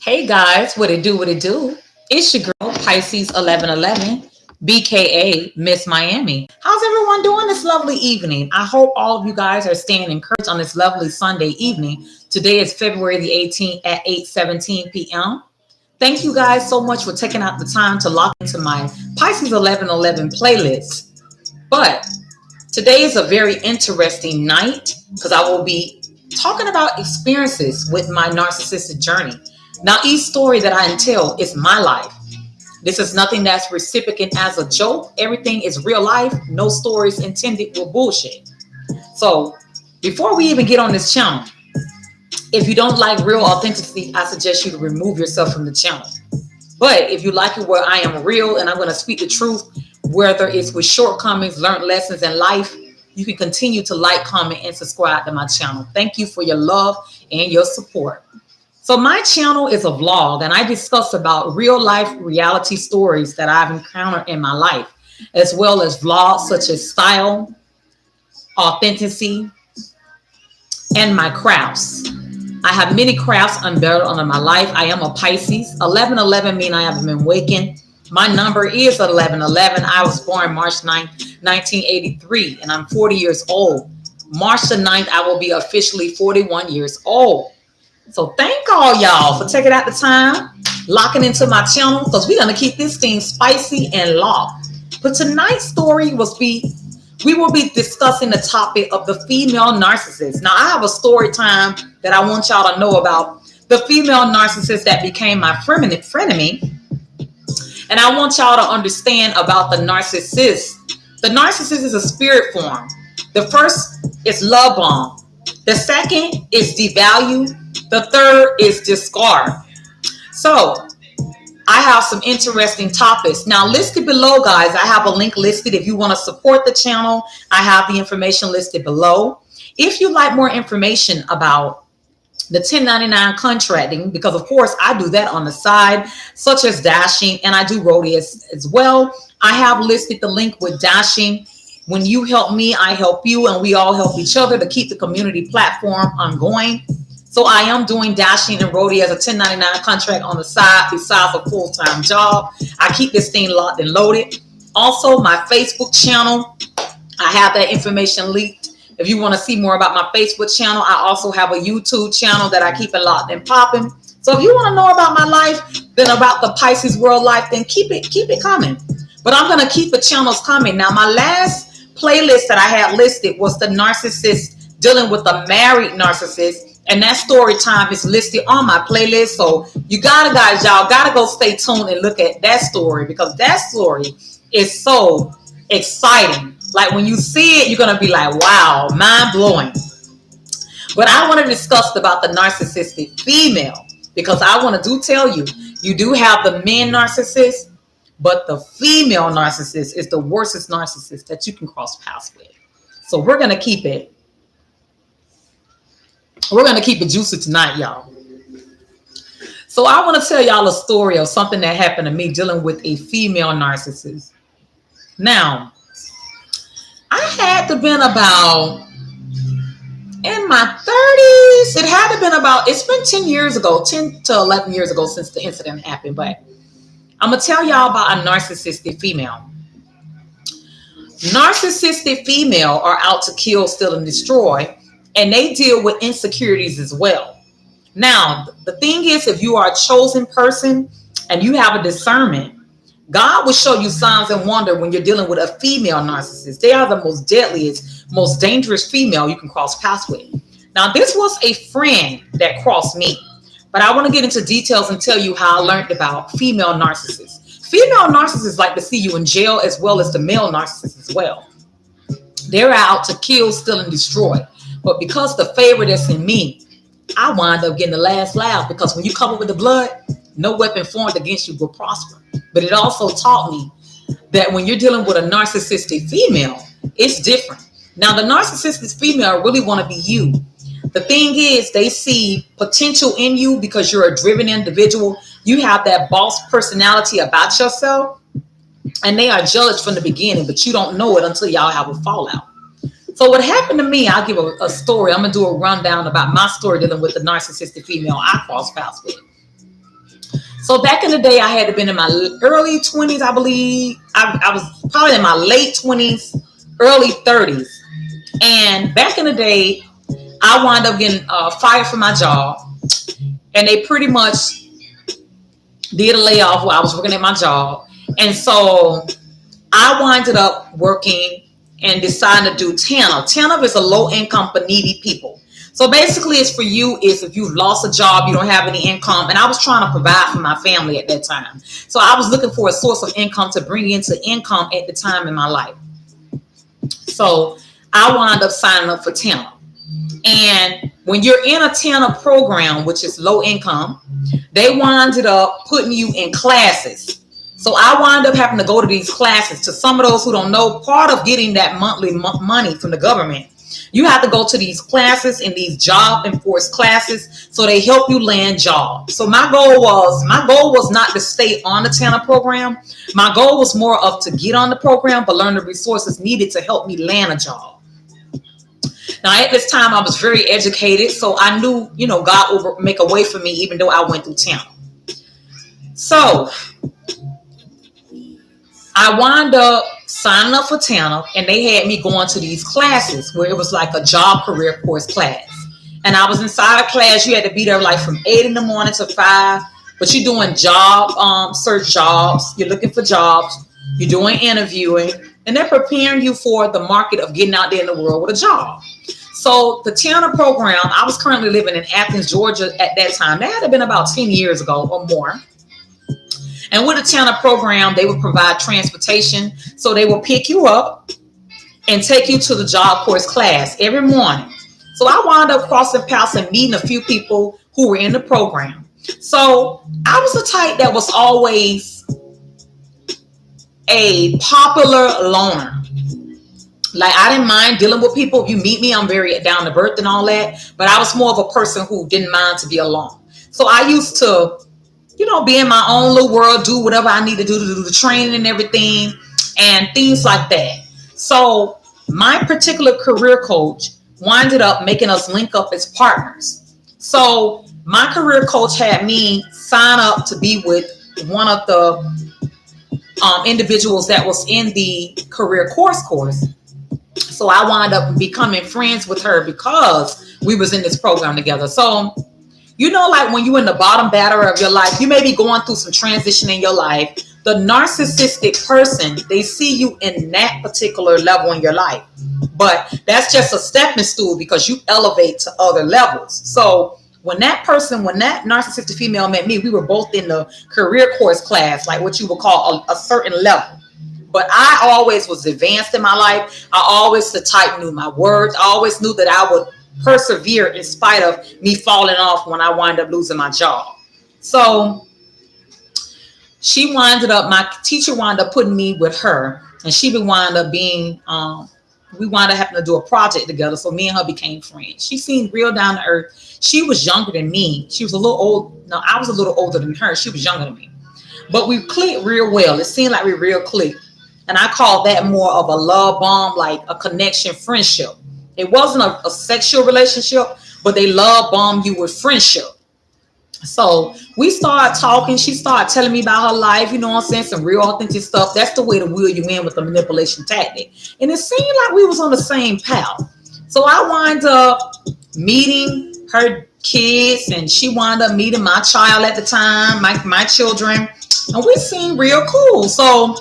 Hey guys, what it do, what it do? It's your girl, Pisces 1111, BKA Miss Miami. How's everyone doing this lovely evening? I hope all of you guys are staying encouraged on this lovely Sunday evening. Today is February the 18th at 8:17 p.m. Thank you guys so much for taking out the time to lock into my Pisces 1111 playlist. But today is a very interesting night because I will be talking about experiences with my narcissistic journey. Now, each story that I tell is my life. This is nothing that's reciprocated as a joke. Everything is real life. No stories intended with bullshit. So, before we even get on this channel, if you don't like real authenticity, I suggest you to remove yourself from the channel. But if you like it where I am real and I'm going to speak the truth, whether it's with shortcomings, learned lessons in life, you can continue to like, comment, and subscribe to my channel. Thank you for your love and your support. So my channel is a vlog and I discuss about real life reality stories that I've encountered in my life, as well as vlogs such as style, authenticity, and my crafts. I have many crafts unveiled under my life. I am a Pisces. 1111 mean I have been awakened. My number is 1111. I was born March 9th, 1983, and I'm 40 years old. March the 9th, I will be officially 41 years old. So thank all y'all for taking out the time, locking into my channel, because we're going to keep this thing spicy and locked. But tonight's story we will be discussing the topic of the female narcissist. Now, I have a story time that I want y'all to know about the female narcissist that became my frenemy. And I want y'all to understand about the narcissist. The narcissist is a spirit form. The first is love bomb. The second is devalue. The third is discard. So I have some interesting topics. Now, listed below, guys, I have a link listed. If you want to support the channel, I have the information listed below. If you like more information about the 1099 contracting, because of course I do that on the side, such as dashing, and I do roadies as well. I have listed the link with dashing. When you help me, I help you, and we all help each other to keep the community platform ongoing. So I am doing dashing and roadie as a 1099 contract on the side besides a full-time job. I keep this thing locked and loaded. Also, my Facebook channel, I have that information leaked. If you want to see more about my Facebook channel, I also have a YouTube channel that I keep it locked and popping. So if you want to know about my life, then about the Pisces world life, then keep it coming. But I'm going to keep the channels coming. Now, my last playlist that I had listed was the narcissist dealing with a married narcissist. And that story time is listed on my playlist. So y'all gotta go stay tuned and look at that story, because that story is so exciting. Like when you see it, you're gonna be like, wow, mind blowing. But I want to discuss about the narcissistic female, because I want to tell you, you do have the men narcissist, but the female narcissist is the worstest narcissist that you can cross paths with. So we're gonna keep it juicy tonight, y'all. So I want to tell y'all a story of something that happened to me dealing with a female narcissist. Now, I had to been about in my 30s. It had to been about, it's been 10 years ago, 10 to 11 years ago since the incident happened. But I'm going to tell y'all about a narcissistic female. Narcissistic female are out to kill, steal, and destroy. And they deal with insecurities as well. Now, the thing is, if you are a chosen person and you have a discernment, God will show you signs and wonder when you're dealing with a female narcissist. They are the most deadliest, most dangerous female you can cross paths with. Now, this was a friend that crossed me, but I want to get into details and tell you how I learned about female narcissists. Female narcissists like to see you in jail, as well as the male narcissists as well. They're out to kill, steal, and destroy. But because the favor that's in me, I wind up getting the last laugh, because when you cover with the blood, no weapon formed against you will prosper. But it also taught me that when you're dealing with a narcissistic female, it's different. Now, the narcissistic female really want to be you. The thing is, they see potential in you because you're a driven individual. You have that boss personality about yourself, and they are jealous from the beginning, but you don't know it until y'all have a fallout. So what happened to me, I'll give a story. I'm going to do a rundown about my story dealing with the narcissistic female I crossed paths with. So back in the day, I had to been in my early 20s, I believe. I was probably in my late 20s, early 30s. And back in the day, I wound up getting fired from my job. And they pretty much did a layoff while I was working at my job. And so I winded up working and decided to do TANF. TANF is a low income for needy people. So basically it's for you is if you've lost a job, you don't have any income. And I was trying to provide for my family at that time. So I was looking for a source of income to bring into income at the time in my life. So I wound up signing up for TANF. And when you're in a TANF program, which is low income, they winded up putting you in classes. So I wound up having to go to these classes. To some of those who don't know, part of getting that monthly money from the government, you have to go to these classes and these job enforced classes so they help you land jobs. So my goal was not to stay on the TANF program. My goal was more of to get on the program, but learn the resources needed to help me land a job. Now, at this time, I was very educated, so I knew, God would make a way for me, even though I went through TANF. So I wound up signing up for TANF, and they had me going to these classes where it was like a job career course class. And I was inside a class. You had to be there like from 8 in the morning to 5. But you're doing job search jobs. You're looking for jobs. You're doing interviewing. And they're preparing you for the market of getting out there in the world with a job. So the TANF program, I was currently living in Athens, Georgia at that time. That had been about 10 years ago or more. And with the TANF program, they would provide transportation. So they will pick you up and take you to the job course class every morning. So I wound up crossing paths and meeting a few people who were in the program. So I was the type that was always a popular loner. Like, I didn't mind dealing with people. If you meet me, I'm very down to earth and all that. But I was more of a person who didn't mind to be alone. So I used to, be in my own little world, do whatever I need to do the training and everything and things like that. So my particular career coach winded up making us link up as partners. So my career coach had me sign up to be with one of the individuals that was in the career course. So I wound up becoming friends with her because we was in this program together. So, like when you're in the bottom batter of your life, you may be going through some transition in your life. The narcissistic person, they see you in that particular level in your life. But that's just a stepping stool because you elevate to other levels. So when that narcissistic female met me, we were both in the career course class, like what you would call a certain level. But I always was advanced in my life. I always the type knew my words. I always knew that I would persevere in spite of me falling off when I wind up losing my job. So my teacher wound up putting me with her, and she wound up being, we wound up having to do a project together. So me and her became friends. She seemed real down to earth. She was younger than me. She was a little old. No, I was a little older than her. She was younger than me. But we clicked real well. It seemed like we real clicked. And I call that more of a love bomb, like a connection friendship. It wasn't a sexual relationship, but they love bomb you with friendship. So we started talking. She started telling me about her life, some real authentic stuff. That's the way to wheel you in with the manipulation tactic. And it seemed like we was on the same path. So I wound up meeting her kids, and she wound up meeting my child at the time, my children. And we seemed real cool. So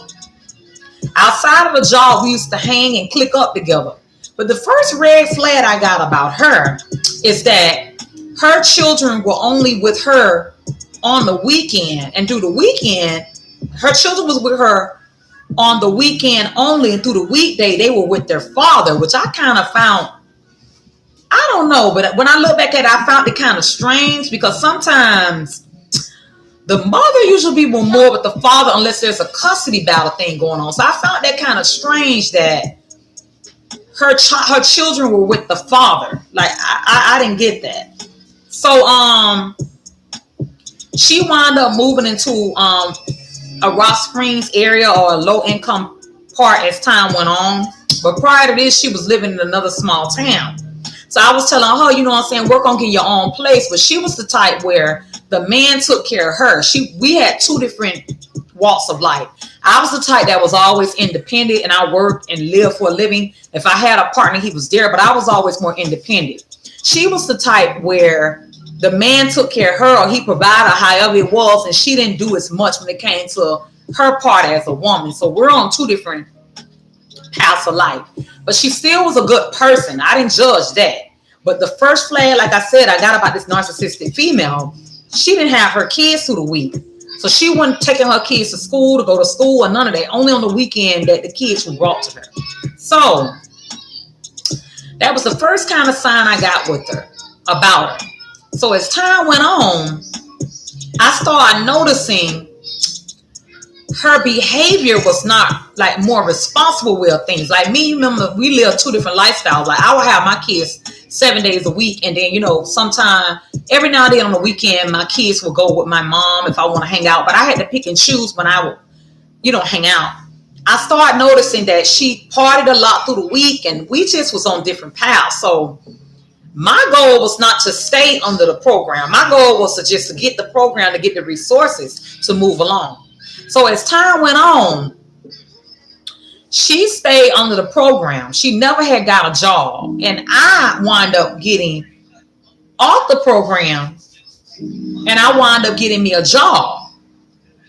outside of the job, we used to hang and click up together. But the first red flag I got about her is that her children were only with her on the weekend. And through the weekend, her children was with her on the weekend only. And through the weekday, they were with their father, which I kind of found, I don't know. But when I look back at it, I found it kind of strange because sometimes the mother usually be more with the father unless there's a custody battle thing going on. So I found that kind of strange that her children were with the father. Like I didn't get that. So she wound up moving into a Rock Springs area or a low income part as time went on. But prior to this, she was living in another small town. So I was telling her, you know what I'm saying, work on getting your own place. But she was the type where the man took care of her. We had two different walks of life. I was the type that was always independent, and I worked and lived for a living. If I had a partner, he was there, but I was always more independent. She was the type where the man took care of her, or he provided however it was, and she didn't do as much when it came to her part as a woman. So we're on two different paths of life. But she still was a good person. I didn't judge that. But the first flag, like I said, I got about this narcissistic female. She didn't have her kids through the week. So she wasn't taking her kids to school, to go to school, or none of that. Only on the weekend that the kids were brought to her. So that was the first kind of sign I got with her, about her. So as time went on, I started noticing her behavior was not like more responsible with things. Like me, remember, we live two different lifestyles. Like I would have my kids 7 days a week, and then, you know, sometime every now and then on the weekend, my kids will go with my mom if I want to hang out. But I had to pick and choose when I would, you know, hang out. I started noticing that she partied a lot through the week, and we just was on different paths. So my goal was not to stay under the program. My goal was to get the program, to get the resources to move along. So as time went on, she stayed under the program. She never had got a job. And I wound up getting off the program, and I wound up getting me a job.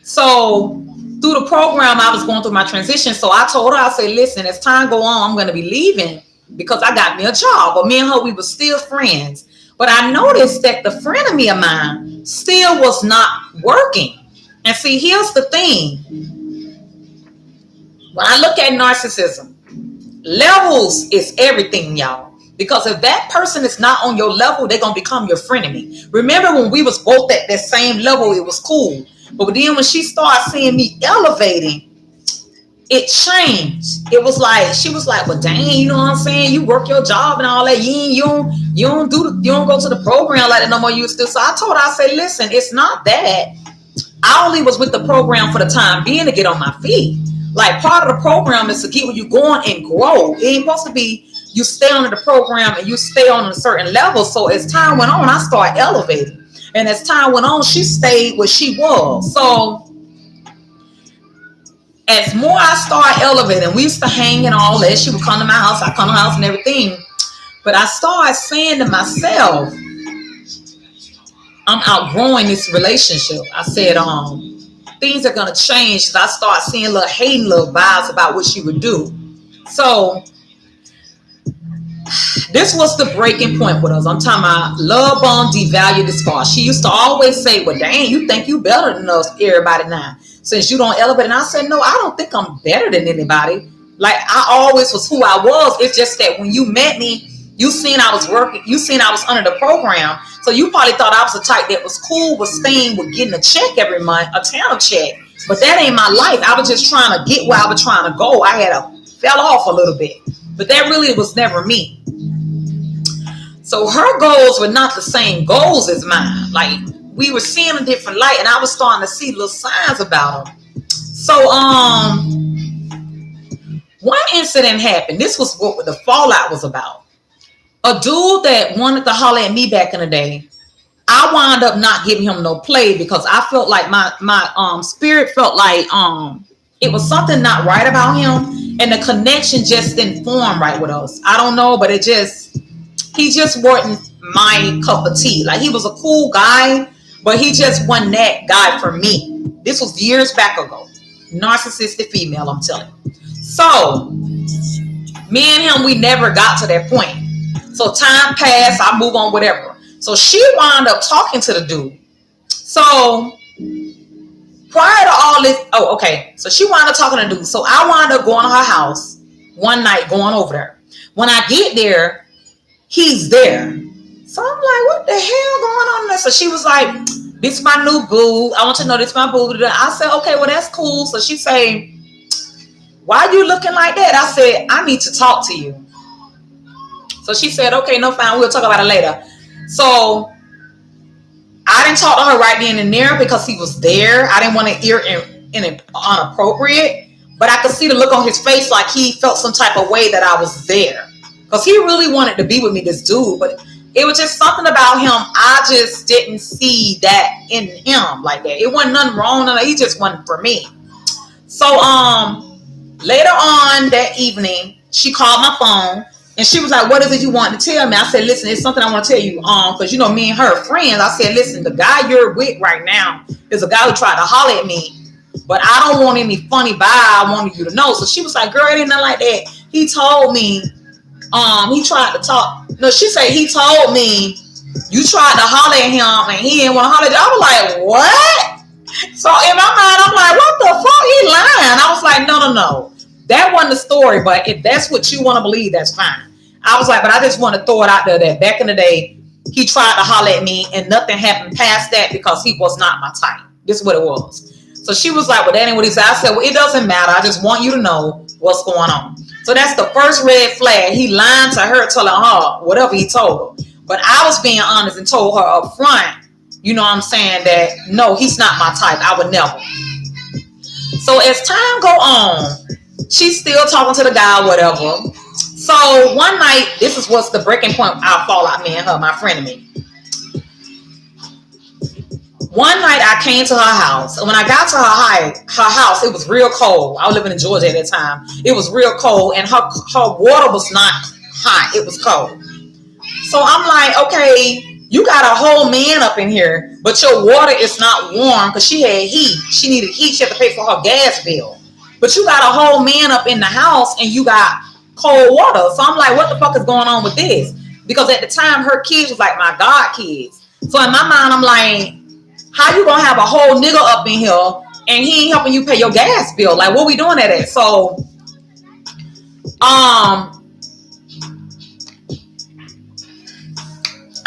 So through the program, I was going through my transition. So I told her, I said, listen, as time go on, I'm going to be leaving because I got me a job. But me and her, we were still friends. But I noticed that the frenemy of mine still was not working. And see, here's the thing. When I look at narcissism, levels is everything, y'all. Because if that person is not on your level, they're going to become your frenemy. Remember when we was both at that same level, it was cool. But then when she started seeing me elevating, it changed. It was like, she was like, well, dang, you know what I'm saying? You work your job and all that. You don't go to the program like that no more. You still. So I told her, I said, listen, it's not that. I only was with the program for the time being to get on my feet. Like part of the program is to get where you going and grow. It ain't supposed to be you stay under the program and you stay on a certain level. So as time went on, I started elevating. And as time went on, she stayed where she was. So as more I started elevating, we used to hang and all that. She would come to my house, I come to her house and everything. But I started saying to myself, I'm outgrowing this relationship. I said, things are gonna change, because I start seeing little hating little vibes about what she would do. So this was the breaking point with us. I'm talking about love bomb, devalue, despise. She used to always say, well, dang, you think you better than us, everybody now, since you don't elevate. And I said, no, I don't think I'm better than anybody. Like I always was who I was. It's just that when you met me, you seen I was working, you seen I was under the program. So you probably thought I was the type that was cool with staying, with getting a check every month, a town check. But that ain't my life. I was just trying to get where I was trying to go. I fell off a little bit. But that really was never me. So her goals were not the same goals as mine. Like we were seeing a different light, and I was starting to see little signs about them. So one incident happened. This was what the fallout was about. A dude that wanted to holler at me back in the day, I wound up not giving him no play because I felt like my spirit felt like it was something not right about him, and the connection just didn't form right with us. I don't know, but he just wasn't my cup of tea. Like he was a cool guy, but he just wasn't that guy for me. This was years back ago. Narcissistic female, I'm telling you. So me and him, we never got to that point. So time passed, I move on, whatever. So she wound up talking to the dude. So prior to all this, so she wound up talking to the dude. So I wound up going to her house one night, going over there. When I get there, he's there. So I'm like, what the hell going on there? So she was like, this is my new boo. I want you to know this is my boo. I said, okay, well, that's cool. So she said, why are you looking like that? I said, I need to talk to you. So she said, okay, no, fine. We'll talk about it later. So I didn't talk to her right then and there because he was there. I didn't want to hear inappropriate, but I could see the look on his face like he felt some type of way that I was there. Because he really wanted to be with me, this dude. But it was just something about him. I just didn't see that in him like that. It wasn't nothing wrong. He just wasn't for me. So later on that evening, she called my phone and she was like, "What is it you want to tell me?" I said, "Listen, it's something I want to tell you. Because you know me and her are friends." I said, "Listen, the guy you're with right now is a guy who tried to holler at me, but I don't want any funny vibe. I wanted you to know." So she was like, "Girl, it ain't nothing like that. He told me, he tried to talk." No, she said he told me you tried to holler at him and he didn't want to holler at you. I was like, "What?" So in my mind, I'm like, "What the fuck? He lying." I was like, no. That wasn't the story, but if that's what you want to believe, that's fine. I was like, but I just want to throw it out there that back in the day, he tried to holler at me and nothing happened past that because he was not my type. This is what it was. So she was like, "Well, that ain't what he said." I said, "Well, it doesn't matter. I just want you to know what's going on." So that's the first red flag. He lied to her, telling her whatever he told her. But I was being honest and told her up front, you know what I'm saying, that no, he's not my type. I would never. So as time go on, she's still talking to the guy, whatever. So one night, this is what's the breaking point. I'll fall out, me and her, my Frenemy. One night I came to her house, and when I got to her house, it was real cold. I was living in Georgia at that time. It was real cold, and her water was not hot. It was cold. So I'm like, okay, you got a whole man up in here, but your water is not warm because she had heat. She needed heat. She had to pay for her gas bill. But you got a whole man up in the house and you got cold water. So I'm like, what the fuck is going on with this? Because at the time, her kids was like my god kids. So in my mind, I'm like, how you gonna have a whole nigga up in here and he ain't helping you pay your gas bill? Like, what we doing at? So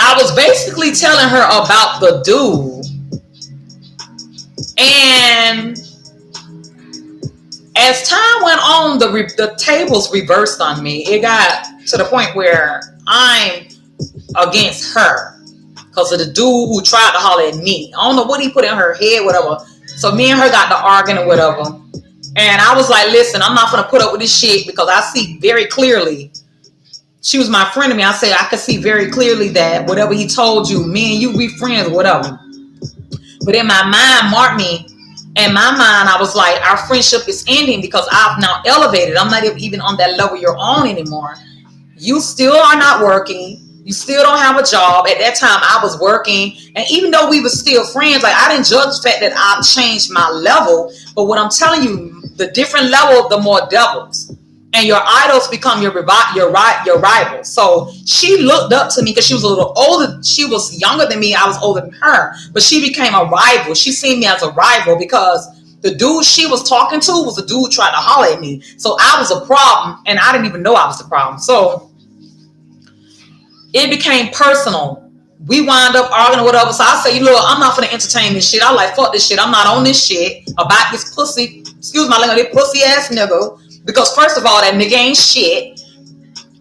I was basically telling her about the dude, and as time went on, the tables reversed on me. It got to the point where I'm against her because of the dude who tried to holler at me. I don't know what he put in her head, whatever. So me and her got to arguing or whatever. And I was like, "Listen, I'm not going to put up with this shit because I see very clearly." She was my friend to me. I said, "I could see very clearly that whatever he told you, me and you, we friends or whatever." But in my mind, mark me, in my mind, I was like, our friendship is ending because I've now elevated. I'm not even on that level you're on anymore. You still are not working. You still don't have a job. At that time, I was working. And even though we were still friends, like I didn't judge the fact that I've changed my level. But what I'm telling you, the different level, the more devils. And your idols become your rivals. So she looked up to me because she was a little older. She was younger than me. I was older than her. But she became a rival. She seen me as a rival because the dude she was talking to was a dude trying to holler at me. So I was a problem, and I didn't even know I was the problem. So it became personal. We wound up arguing or whatever. So I say, "Look, I'm not going to entertain this shit. I like, fuck this shit. I'm not on this shit about this pussy. Excuse my language, this pussy ass nigga. Because first of all, that nigga ain't shit."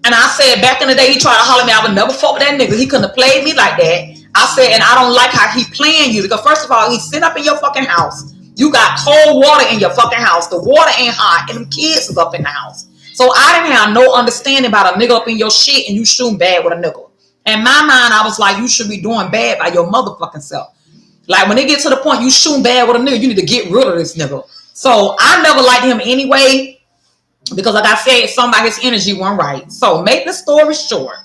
And I said, back in the day, he tried to holler at me. I would never fuck with that nigga. He couldn't have played me like that. I said, and I don't like how he playing you. Because first of all, he sit up in your fucking house. You got cold water in your fucking house. The water ain't hot. And them kids is up in the house. So I didn't have no understanding about a nigga up in your shit and you shooting bad with a nigga. In my mind, I was like, you should be doing bad by your motherfucking self. Like when they get to the point you shooting bad with a nigga, you need to get rid of this nigga. So I never liked him anyway. Because like I said, somebody's energy wasn't right. So make the story short,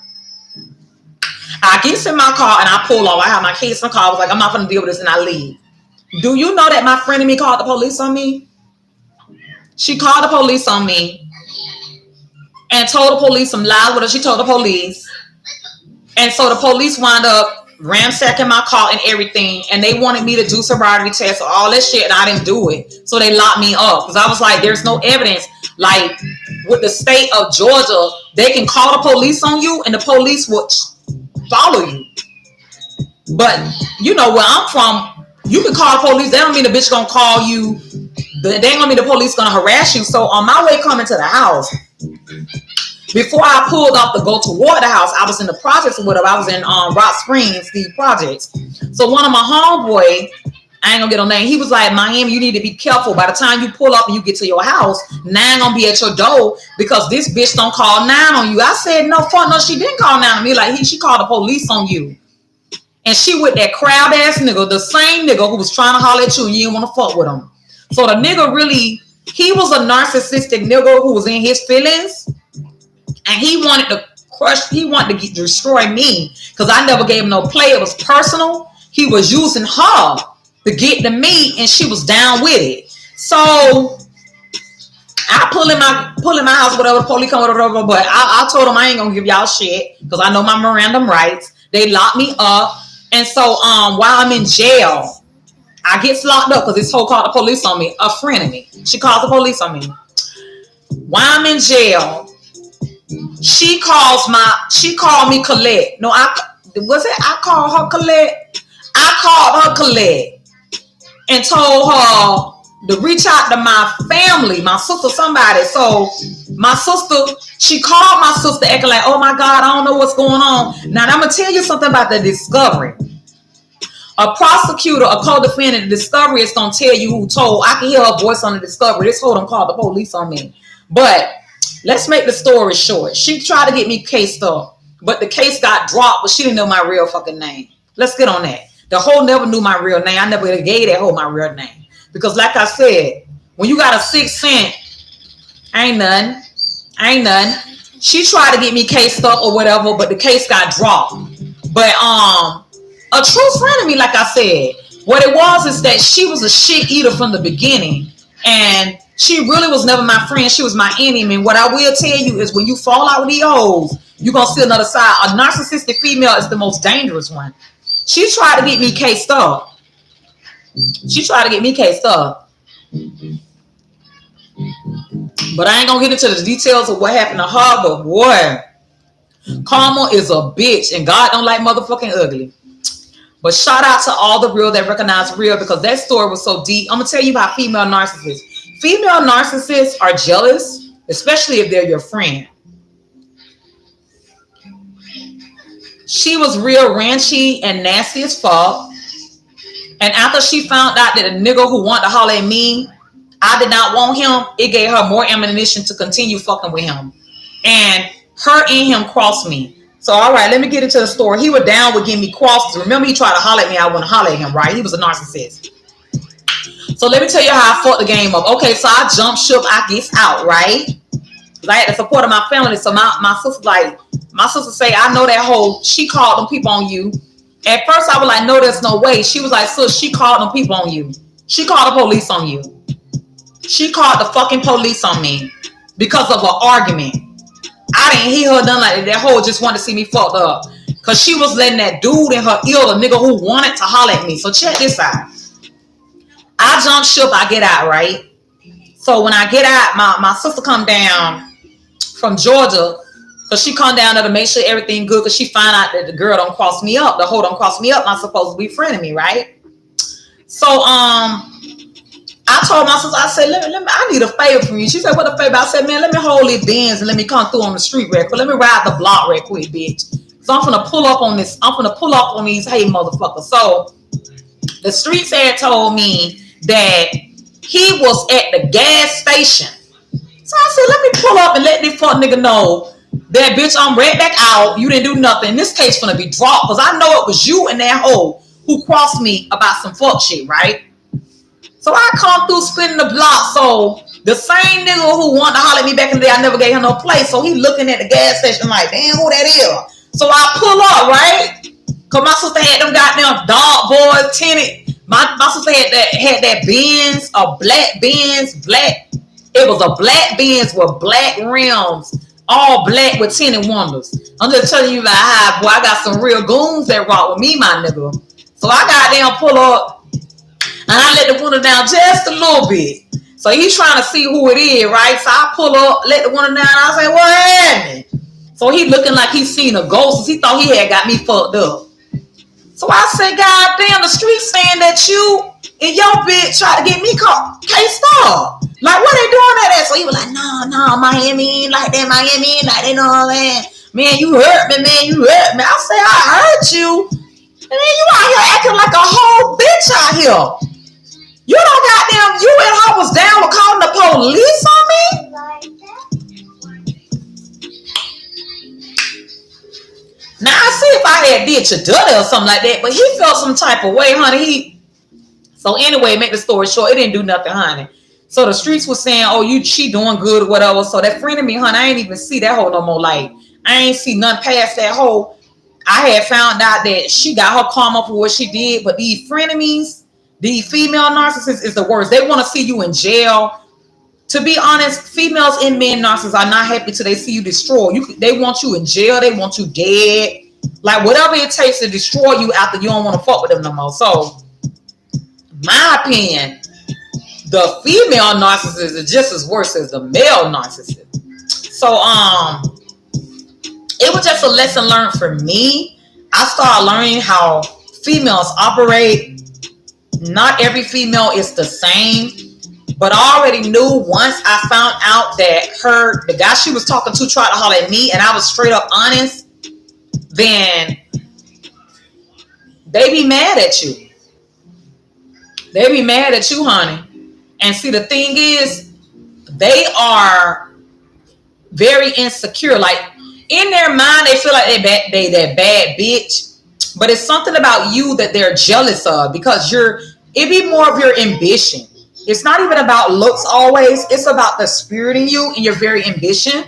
I get in my car and I pull off. I have my kids in the car. I was like, I'm not going to deal with this, and I leave. Do you know that my friend of me called the police on me? She called the police on me and told the police some lies with her. She told the police. And so the police wound up ransacking my car and everything. And they wanted me to do sobriety tests or all that shit. And I didn't do it. So they locked me up. Because I was like, there's no evidence. Like with the state of Georgia, they can call the police on you and the police will follow you. But you know where I'm from, you can call the police. They don't mean the bitch gonna call you. They ain't gonna mean the police gonna harass you. So on my way coming to the house, before I pulled off to go toward the house, I was in the projects or whatever. I was in Rock Springs, the projects. So one of my homeboys, I ain't gonna get no name. He was like, Miami, you need to be careful. By the time you pull up and you get to your house, 9 gonna be at your door because this bitch don't call 9 on you. I said, no, fuck no, she didn't call 9 on me. Like, she called the police on you. And she with that crowd ass nigga, the same nigga who was trying to holler at you and you didn't want to fuck with him. So the nigga really, he was a narcissistic nigga who was in his feelings. And he wanted to crush, he wanted to destroy me because I never gave him no play. It was personal. He was using her to get to me, and she was down with it. So I pull in my house, whatever, the police come, whatever. But I told them I ain't gonna give y'all shit because I know my Miranda rights. They locked me up, and so while I'm in jail, I get locked up because this hoe called the police on me. A Frenemy, she called the police on me. While I'm in jail, she called me Colette. No, I called her Colette. I called her Colette and told her to reach out to my family, my sister, somebody. So my sister, she called my sister acting like, oh my God, I don't know what's going on. Now I'm gonna tell you something about the discovery. A prosecutor, a co-defendant, the discovery is gonna tell you who told. I can hear her voice on the discovery. This hold on called the police on me. But let's make the story short. She tried to get me cased up, but the case got dropped, but she didn't know my real fucking name. Let's get on that. The hoe never knew my real name. I never gave that hoe my real name. Because like I said, when you got a 6 cent, ain't none. She tried to get me cased up or whatever, but the case got dropped. But a true friend of me, like I said, what it was is that she was a shit eater from the beginning. And she really was never my friend. She was my enemy. And what I will tell you is when you fall out with these hoes, you're going to see another side. A narcissistic female is the most dangerous one. She tried to get me cased up. But I ain't going to get into the details of what happened to her. But boy, karma is a bitch. And God don't like motherfucking ugly. But shout out to all the real that recognize real because that story was so deep. I'm going to tell you about female narcissists. Female narcissists are jealous, especially if they're your friend. She was real ranchy and nasty as fuck. And after she found out that a nigga who wanted to holler at me, I did not want him, it gave her more ammunition to continue fucking with him. And her and him crossed me. So, all right, let me get into the story. He was down with getting me crosses. Remember, he tried to holler at me. I wouldn't holler at him, right? He was a narcissist. So let me tell you how I fucked the game up. Okay, so I jumped ship. I gets out, right? I had the support of my family. So my sister say, I know that hoe. She called them people on you. At first, I was like, no, there's no way. She was like, sis, she called them people on you. She called the police on you. She called the fucking police on me because of an argument. I didn't hear her done like that. That hoe just wanted to see me fucked up. Because she was letting that dude in her ear, the nigga who wanted to holler at me. So check this out. I jump ship, I get out, right? So when I get out, my sister come down from Georgia. So she come down there to make sure everything good because she find out that the girl don't cross me up. The hoe don't cross me up. I'm supposed to be friending me, right? So I told my sister, I said, let me, I need a favor from you. She said, what a favor? I said, man, let me hold these bins and let me come through on the street real quick. Let me ride the block real quick, bitch. So I'm gonna pull up on this. I'm gonna pull up on these hey motherfuckers. So the streets had told me that he was at the gas station. So I said, let me pull up and let this fuck nigga know that bitch, I'm right back out. You didn't do nothing. This case gonna be dropped because I know it was you and that hoe who crossed me about some fuck shit, right? So I come through spinning the block. So the same nigga who wanted to holler at me back in the day, I never gave him no place. So he looking at the gas station like, damn, who that is? So I pull up, right? Cause my sister had them goddamn dog boys tinted. My sister had that Benz, a black Benz, black. It was a black Benz with black rims, all black with tinted wonders. I'm just telling you about how, boy, I got some real goons that rock with me, my nigga. So I got them pull up, and I let the window down just a little bit. So he trying to see who it is, right? So I pull up, let the window down, and I say, what happened? So he looking like he seen a ghost. He thought he had got me fucked up. So I said, God damn, the street saying that you and your bitch tried to get me caught. Can't stop. Like, what they doing at that? So he was like, no, Miami ain't like that. Miami ain't like that. No, man. Man, you hurt me, man. You hurt me. I said, I hurt you. And then you out here acting like a whole bitch out here. You don't goddamn, you and her was down with calling the police on me? Now I see if I had did your dirty or something like that, but he felt some type of way, honey. So anyway, make the story short, it didn't do nothing, honey. So the streets was saying, oh, she doing good or whatever. So that friend of me, honey, I ain't even see that hoe no more. Like, I ain't see nothing past that hoe. I had found out that she got her karma for what she did, but these frenemies, these female narcissists is the worst. They want to see you in jail. To be honest, females and men narcissists are not happy till they see you destroyed. They want you in jail. They want you dead. Like, whatever it takes to destroy you after you don't want to fuck with them no more. So, my opinion, the female narcissist is just as worse as the male narcissist. So, it was just a lesson learned for me. I started learning how females operate. Not every female is the same, but I already knew once I found out that the guy she was talking to tried to holler at me and I was straight up honest, then they be mad at you. They be mad at you, honey. And see, the thing is, they are very insecure. Like, in their mind, they feel like they that bad bitch. But it's something about you that they're jealous of, because it be more of your ambition. It's not even about looks always. It's about the spirit in you and your very ambition.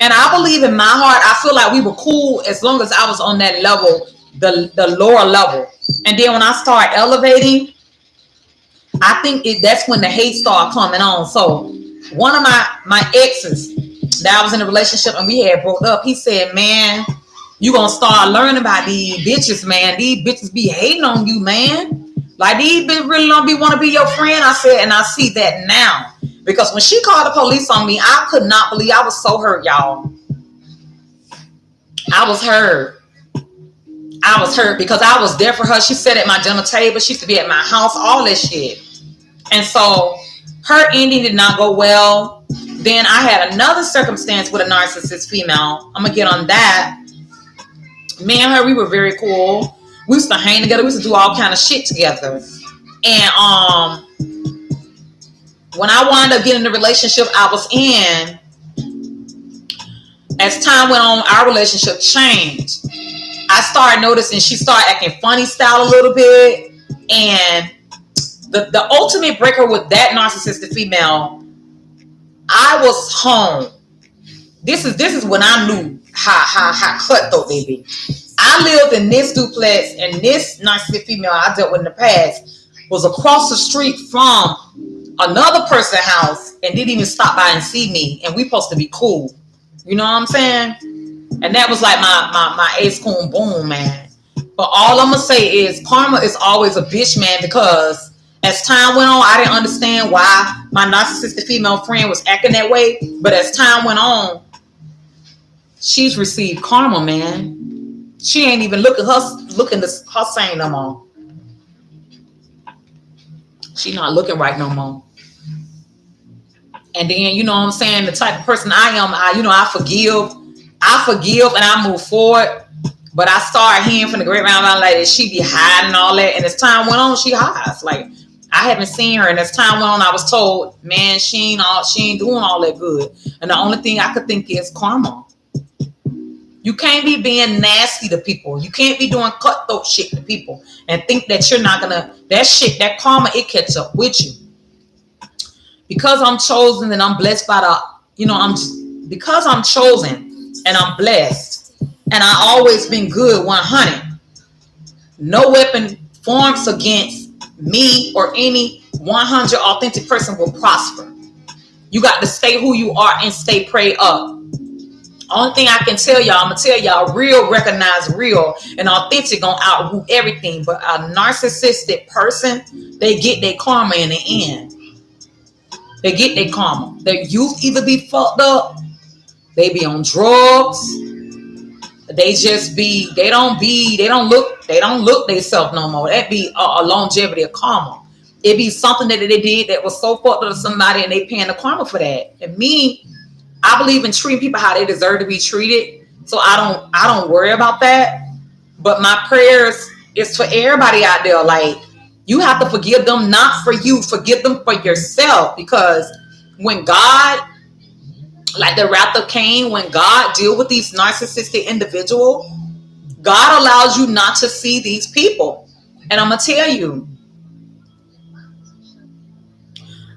And I believe in my heart, I feel like we were cool as long as I was on that level, the lower level. And then when I start elevating, I think that's when the hate started coming on. So one of my exes that I was in a relationship and we had broke up, he said, man, you gonna start learning about these bitches, man. These bitches be hating on you, man. Like, these bitches really don't want to be your friend. I said, and I see that now. Because when she called the police on me, I could not believe. I was so hurt, y'all. I was hurt. I was hurt because I was there for her. She sat at my dinner table. She used to be at my house, all that shit. And so her ending did not go well. Then I had another circumstance with a narcissist female. I'm going to get on that. Me and her, we were very cool. We used to hang together. We used to do all kind of shit together. And when I wound up getting the relationship I was in, as time went on, our relationship changed. I started noticing she started acting funny style a little bit. And the ultimate breaker with that narcissistic female, I was home. This is when I knew how cutthroat they be. I lived in this duplex, and this narcissistic female I dealt with in the past was across the street from another person's house and didn't even stop by and see me. And we supposed to be cool. You know what I'm saying? And that was like my ace coon boom, man. But all I'm gonna say is karma is always a bitch, man, because as time went on, I didn't understand why my narcissistic female friend was acting that way. But as time went on, she's received karma, man. She ain't even looking her same no more. She not looking right no more. And then, you know what I'm saying, the type of person I am, I forgive and I move forward. But I started hearing from the great round like that she be hiding and all that. And as time went on, she hides. Like, I haven't seen her. And as time went on, I was told, man, she ain't doing all that good. And the only thing I could think is karma. You can't be being nasty to people. You can't be doing cutthroat shit to people and think that you're not gonna, that karma, it catch up with you. Because I'm chosen and I'm blessed by because I'm chosen and I'm blessed and I always been good 100. No weapon forms against me or any 100 authentic person will prosper. You got to stay who you are and stay prayed up. Only thing I can tell y'all, I'm going to tell y'all, real recognize real and authentic gonna outroot everything. But a narcissistic person, they get their karma in the end. They get their karma. Their youth either be fucked up, they be on drugs, they just be, they don't look themselves no more. That be a longevity of karma. It be something that they did that was so fucked up to somebody and they paying the karma for that. And me, I believe in treating people how they deserve to be treated. So I don't worry about that. But my prayers is for everybody out there. Like, You have to forgive them, not for you, forgive them for yourself. Because when God, like the wrath of Cain, when God deal with these narcissistic individuals, God allows you not to see these people. And I'm going to tell you,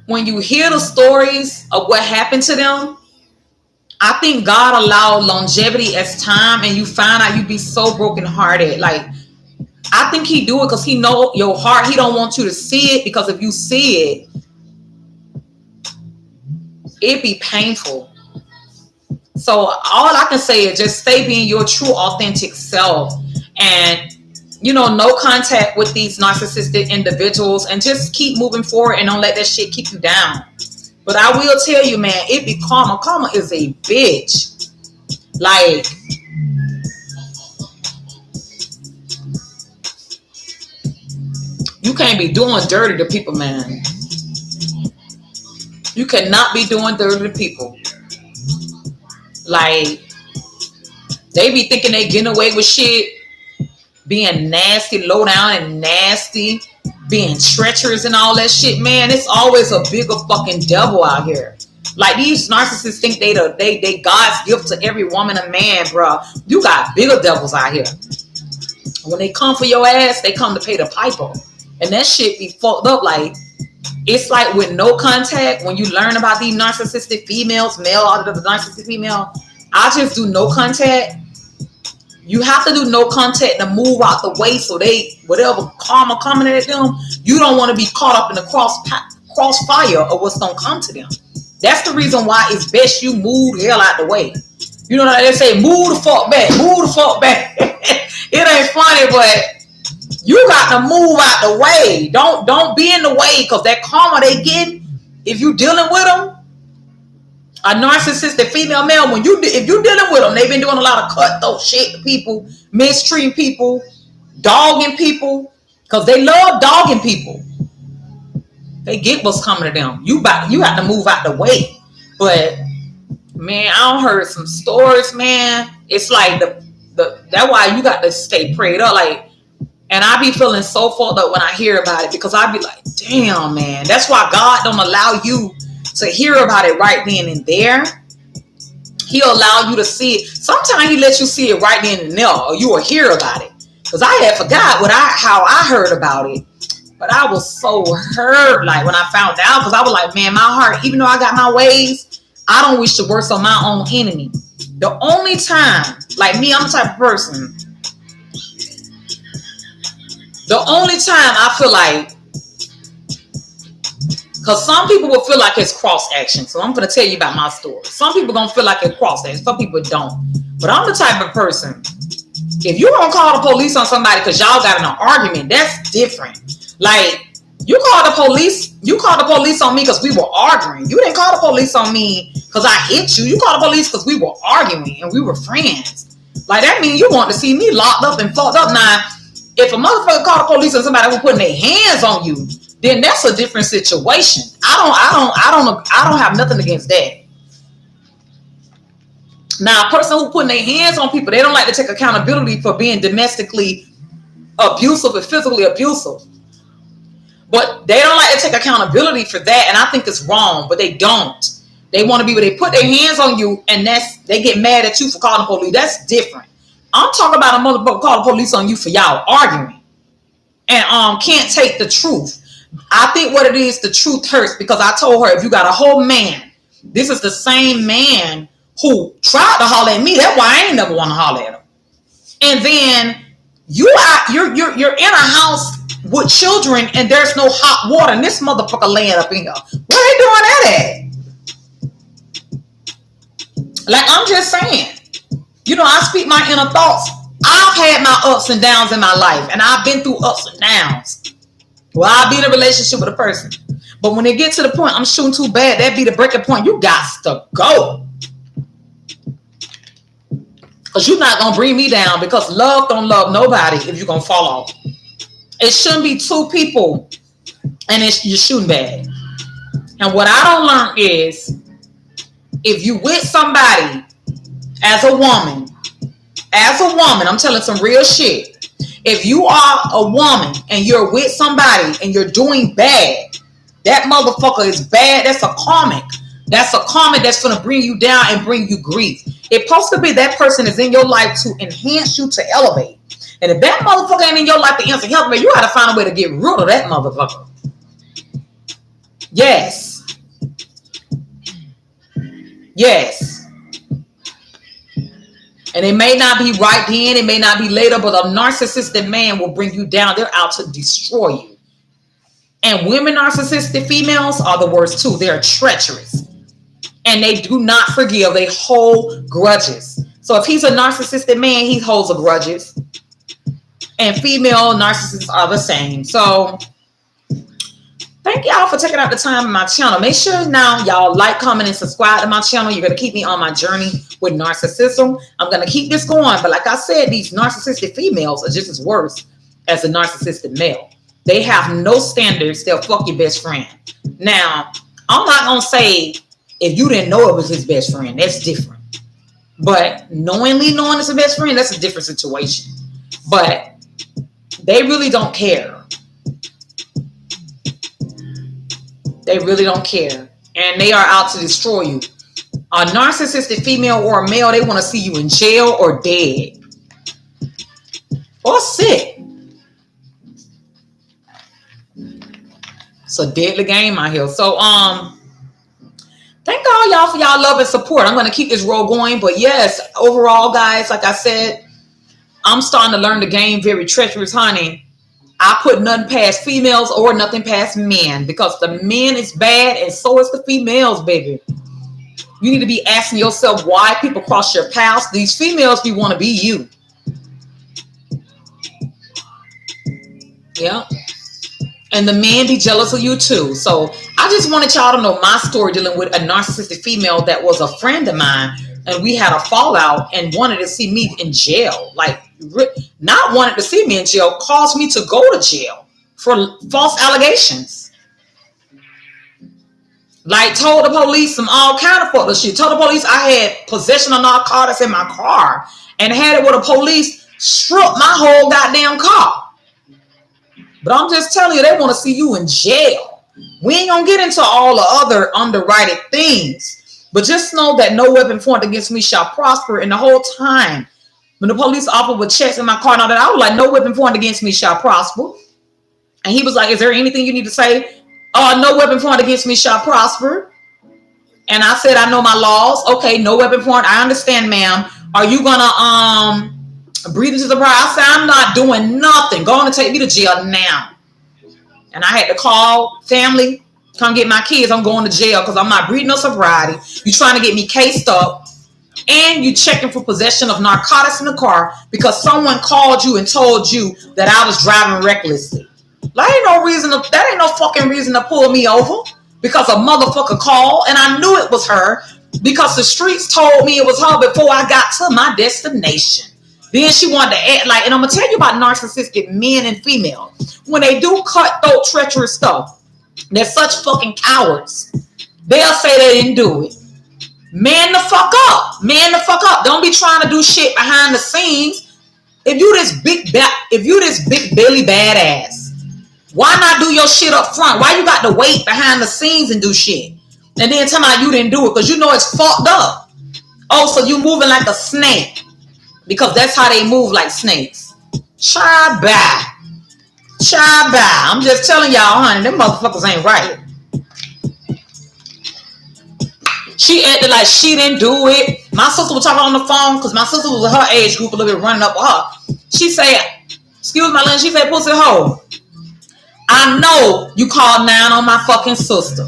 when you hear the stories of what happened to them, I think God allowed longevity as time, and you find out you be so brokenhearted. Like, I think he do it because he know your heart. He don't want you to see it, because if you see it, it'd be painful. So all I can say is just stay being your true, authentic self, and no contact with these narcissistic individuals, and just keep moving forward and don't let that shit keep you down. But I will tell you, man, it be karma. Karma is a bitch. Like, you can't be doing dirty to people, man. You cannot be doing dirty to people. Like, they be thinking they getting away with shit, being nasty, low down and nasty, being treacherous and all that shit, man. It's always a bigger fucking devil out here. Like, these narcissists think they God's gift to every woman and man, bro. You got bigger devils out here. When they come for your ass, they come to pay the piper. And that shit be fucked up. Like, it's like with no contact, when you learn about these narcissistic females, male out of the narcissistic female, I just do no contact. You have to do no contact to move out the way, so they, whatever karma coming at them, you don't want to be caught up in the crossfire of what's going to come to them. That's the reason why it's best you move the hell out the way. You know what they say? Move the fuck back. Move the fuck back. It ain't funny, but you got to move out the way. Don't be in the way, because that karma they get, if you dealing with them, a narcissistic female, male, if you dealing with them, they've been doing a lot of cutthroat shit to people, mistreating people, dogging people, because they love dogging people. They get what's coming to them. You have to move out the way. But man, I don't heard some stories, man. It's like that's why you got to stay prayed up. Like, and I be feeling so fucked up when I hear about it, because I be like, damn, man. That's why God don't allow you to hear about it right then and there. He'll allow you to see it. Sometimes he lets you see it right then and there, or you will hear about it. Because I had forgot how I heard about it. But I was so hurt, like, when I found out, because I was like, man, my heart, even though I got my ways, I don't wish the worst on my own enemy. The only time, like me, I'm the type of person, the only time I feel like, because some people will feel like it's cross action. So I'm going to tell you about my story. Some people going to feel like it's cross action. Some people don't. But I'm the type of person, if you don't call the police on somebody because y'all got in an argument, that's different. Like, you called the police on me because we were arguing. You didn't call the police on me because I hit you. You called the police because we were arguing and we were friends. Like, that means you want to see me locked up and fucked up. Now, if a motherfucker called the police on somebody who putting their hands on you, then that's a different situation. I don't have nothing against that. Now, a person who putting their hands on people, they don't like to take accountability for being domestically abusive and physically abusive. But they don't like to take accountability for that, and I think it's wrong, but they don't. They want to be where they put their hands on you, and they get mad at you for calling the police. That's different. I'm talking about a motherfucker calling the police on you for y'all arguing and can't take the truth. I think what it is, the truth hurts, because I told her, if you got a whole man, this is the same man who tried to holler at me. That's why I ain't never want to holler at him. And then you're in a house with children and there's no hot water, and this motherfucker laying up in here. Where they doing that at? Like, I'm just saying. I speak my inner thoughts. I've had my ups and downs in my life, and I've been through ups and downs. Well, I'll be in a relationship with a person, but when it gets to the point I'm shooting too bad, that be the breaking point. You got to go, because you're not gonna bring me down, because love don't love nobody if you're gonna fall off. It shouldn't be two people and you're shooting bad. And what I don't learn is, if you with somebody as a woman, I'm telling some real shit. If you are a woman and you're with somebody and you're doing bad, that motherfucker is bad. That's a karmic. That's a karmic that's going to bring you down and bring you grief. It's supposed to be that person is in your life to enhance you, to elevate. And if that motherfucker ain't in your life to enhance help me, you got to find a way to get rid of that motherfucker. Yes. Yes. And it may not be right then, it may not be later, but a narcissistic man will bring you down. They're out to destroy you. And women narcissistic females are the worst too. They're treacherous. And they do not forgive. They hold grudges. So if he's a narcissistic man, he holds a grudges. And female narcissists are the same. So thank y'all for taking out the time on my channel. Make sure now y'all like, comment, and subscribe to my channel. You're going to keep me on my journey with narcissism. I'm going to keep this going. But like I said, these narcissistic females are just as worse as a narcissistic male. They have no standards. They'll fuck your best friend. Now, I'm not going to say if you didn't know it was his best friend. That's different. But knowingly knowing it's a best friend, that's a different situation. But they really don't care. They really don't care. And they are out to destroy you. A narcissistic female or a male, they want to see you in jail or dead. Or sick. It's a deadly game out here. So, thank all y'all for y'all love and support. I'm going to keep this roll going. But yes, overall, guys, like I said, I'm starting to learn the game very treacherous, honey. I put nothing past females or nothing past men because the men is bad and so is the females, baby. You need to be asking yourself why people cross your paths. These females, we want to be you. Yeah. And the men be jealous of you too. So I just wanted y'all to know my story dealing with a narcissistic female that was a friend of mine. And we had a fallout and wanted to see me in jail. Like, not wanted to see me in jail caused me to go to jail for false allegations. Like, told the police some all kind of fuck shit. Told the police I had possession of narcotics in my car and had it where the police stripped my whole goddamn car. But I'm just telling you, they want to see you in jail. We ain't gonna get into all the other underwrited things. But just know that no weapon formed against me shall prosper. And the whole time, when the police officer would check in my car and all that, I was like, no weapon formed against me shall prosper. And he was like, is there anything you need to say? No weapon formed against me shall prosper. And I said, I know my laws. Okay, no weapon formed. I understand, ma'am. Are you gonna breathe into the prior? I said, I'm not doing nothing. Go on and take me to jail now. And I had to call family. Come get my kids. I'm going to jail because I'm not breathing no sobriety. You trying to get me cased up. And you checking for possession of narcotics in the car because someone called you and told you that I was driving recklessly. That ain't no fucking reason to pull me over because a motherfucker called and I knew it was her because the streets told me it was her before I got to my destination. Then she wanted to act like, and I'm going to tell you about narcissistic men and females. When they do cutthroat, treacherous stuff, they're such fucking cowards. They'll say they didn't do it. Man the fuck up. Man the fuck up. Don't be trying to do shit behind the scenes. If you this big belly badass, why not do your shit up front? Why you got to wait behind the scenes and do shit? And then tell me you didn't do it because you know it's fucked up. Oh, so you moving like a snake. Because that's how they move, like snakes. Child bye. Child bye. I'm just telling y'all, honey, them motherfuckers ain't right. She acted like she didn't do it. My sister was talking on the phone because my sister was in her age group a little bit running up with her. She said, excuse my language, she said, pussy hoe, I know you called 9 on my fucking sister.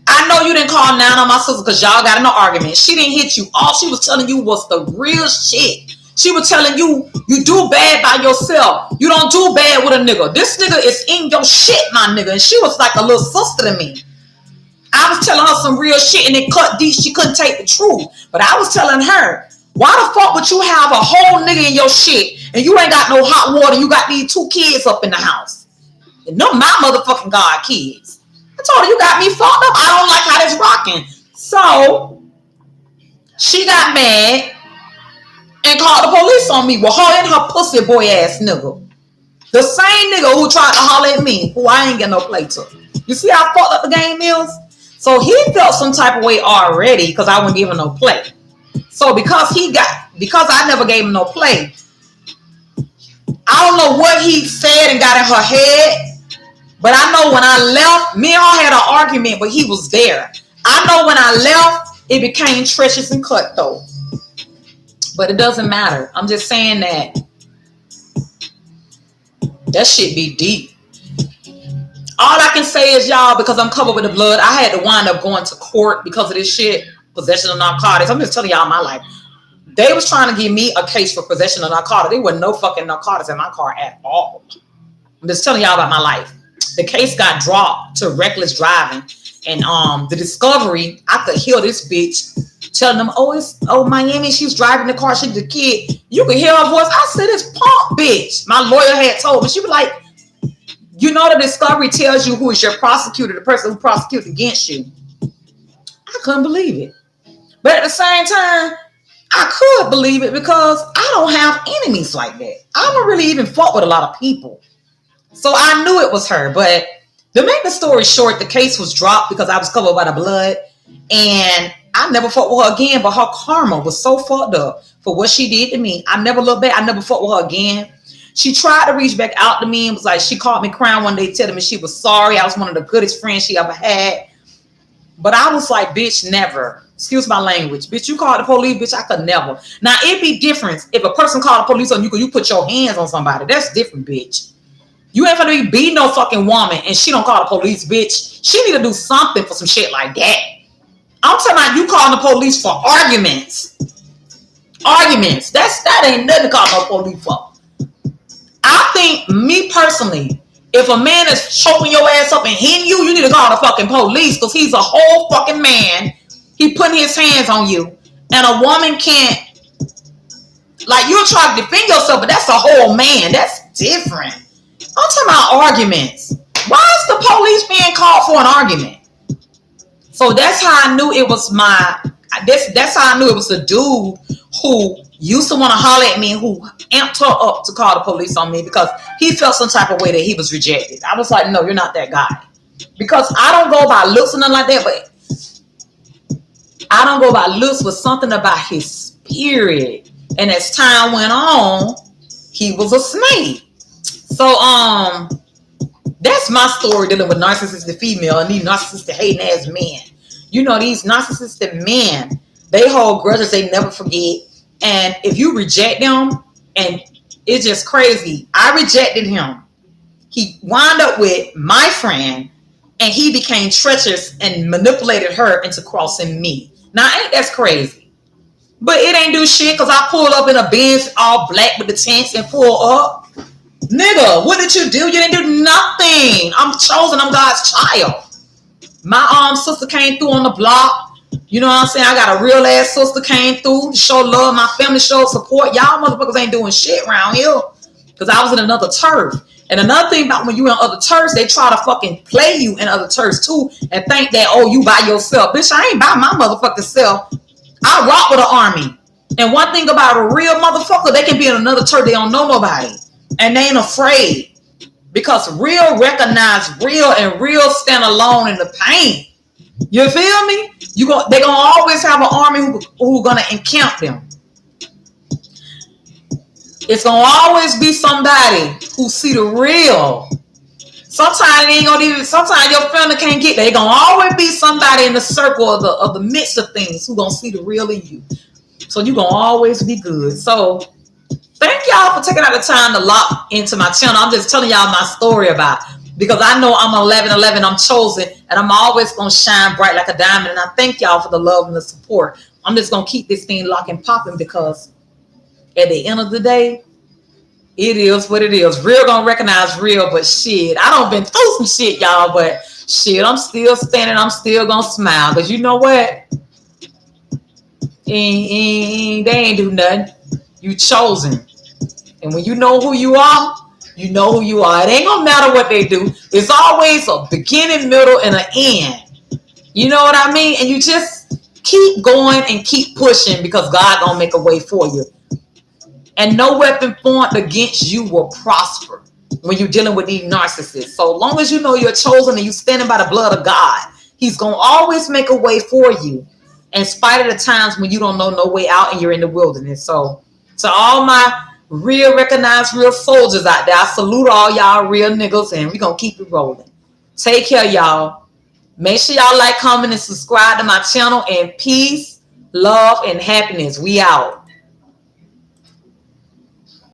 I know you didn't call 9 on my sister because y'all got in an argument. She didn't hit you. All she was telling you was the real shit. She was telling you, you do bad by yourself. You don't do bad with a nigga. This nigga is in your shit, my nigga. And she was like a little sister to me. I was telling her some real shit and it cut deep. She couldn't take the truth. But I was telling her, why the fuck would you have a whole nigga in your shit and you ain't got no hot water? You got these 2 kids up in the house. And no, my motherfucking God kids. I told her, you got me fucked up. I don't like how this rocking. So she got mad and called the police on me with her and her pussy boy ass nigga. The same nigga who tried to holler at me, who I ain't get no play to. You see how fucked up the game is? So he felt some type of way already because I wouldn't give him no play. So because I never gave him no play, I don't know what he said and got in her head, but I know when I left, me and her had an argument, but he was there. I know when I left, it became treacherous and cutthroat. But it doesn't matter. I'm just saying that shit be deep. All I can say is, y'all, because I'm covered with the blood, I had to wind up going to court because of this shit, possession of narcotics. I'm just telling y'all my life. They was trying to give me a case for possession of narcotics. There were no fucking narcotics in my car at all. I'm just telling y'all about my life. The case got dropped to reckless driving. And the discovery, I could hear this bitch telling them, oh, Miami, she was driving the car, she was a kid. You could hear her voice. I said, this punk bitch. My lawyer had told me. She was like, you know, the discovery tells you who is your prosecutor, the person who prosecutes against you. I couldn't believe it. But at the same time, I could believe it because I don't have enemies like that. I don't really even fuck with a lot of people. So I knew it was her. But to make the story short, the case was dropped because I was covered by the blood. And I never fought with her again. But her karma was so fucked up for what she did to me. I never looked back. I never fought with her again. She tried to reach back out to me and was like, she called me crying one day telling me she was sorry. I was one of the goodest friends she ever had. But I was like, bitch, never. Excuse my language. Bitch, you called the police, bitch, I could never. Now, it'd be different if a person called the police on you because you put your hands on somebody. That's different, bitch. You ain't gonna be no fucking woman and she don't call the police, bitch. She need to do something for some shit like that. I'm talking about you calling the police for arguments. Arguments. That ain't nothing to call no police for. I think, me personally, if a man is choking your ass up and hitting you, you need to call the fucking police because he's a whole fucking man. He putting his hands on you. And a woman can't, like, you'll try to defend yourself, but that's a whole man. That's different. I'm talking about arguments. Why is the police being called for an argument? So that's how I knew it was that's how I knew it was a dude who used to want to holler at me, who amped her up to call the police on me because he felt some type of way that he was rejected. I was like, no, you're not that guy. Because I don't go by looks and nothing like that, but I don't go by looks with something about his spirit. And as time went on, he was a snake. So, that's my story dealing with narcissistic female and these narcissistic hating ass men. You know, these narcissistic men, they hold grudges they never forget. And if you reject them, and it's just crazy. I rejected him. He wound up with my friend, and he became treacherous and manipulated her into crossing me. Now, ain't that's crazy? But it ain't do shit because I pulled up in a Benz all black with the tents and pulled up. Nigga, what did you do? You didn't do nothing. I'm chosen. I'm God's child. My sister came through on the block. You know what I'm saying? I got a real ass sister came through to show love. My family showed support. Y'all motherfuckers ain't doing shit around here because I was in another turf. And another thing about when you in other turfs, they try to fucking play you in other turfs too and think that, oh, you by yourself. Bitch, I ain't by my motherfucking self. I rock with an army. And one thing about a real motherfucker, they can be in another turf. They don't know nobody. And they ain't afraid. Because real recognize real and real stand alone in the pain. You feel me? They're going to always have an army who going to encamp them. It's going to always be somebody who see the real. Sometimes your family can't get there. It's going to always be somebody in the circle of the midst of things who going to see the real in you. So you're going to always be good. So thank y'all for taking out the time to lock into my channel. I'm just telling y'all my story about it because I know I'm 11-11. I'm chosen, and I'm always going to shine bright like a diamond. And I thank y'all for the love and the support. I'm just going to keep this thing locked and popping because at the end of the day, it is what it is. Real going to recognize real, but shit, I done been through some shit, y'all, but shit, I'm still standing. I'm still going to smile because you know what? They ain't do nothing. You chosen. And when you know who you are, you know who you are. It ain't gonna matter what they do. It's always a beginning, middle, and an end. You know what I mean? And you just keep going and keep pushing because God gonna make a way for you. And no weapon formed against you will prosper. when you're dealing with these narcissists. So long as you know you're chosen and you standing by the blood of God, he's going to always make a way for you in spite of the times when you don't know no way out and you're in the wilderness. So to all my real recognized real soldiers out there, I salute all y'all real niggas, and we're going to keep it rolling. Take care, y'all. Make sure y'all like, comment, and subscribe to my channel. And peace, love, and happiness. We out.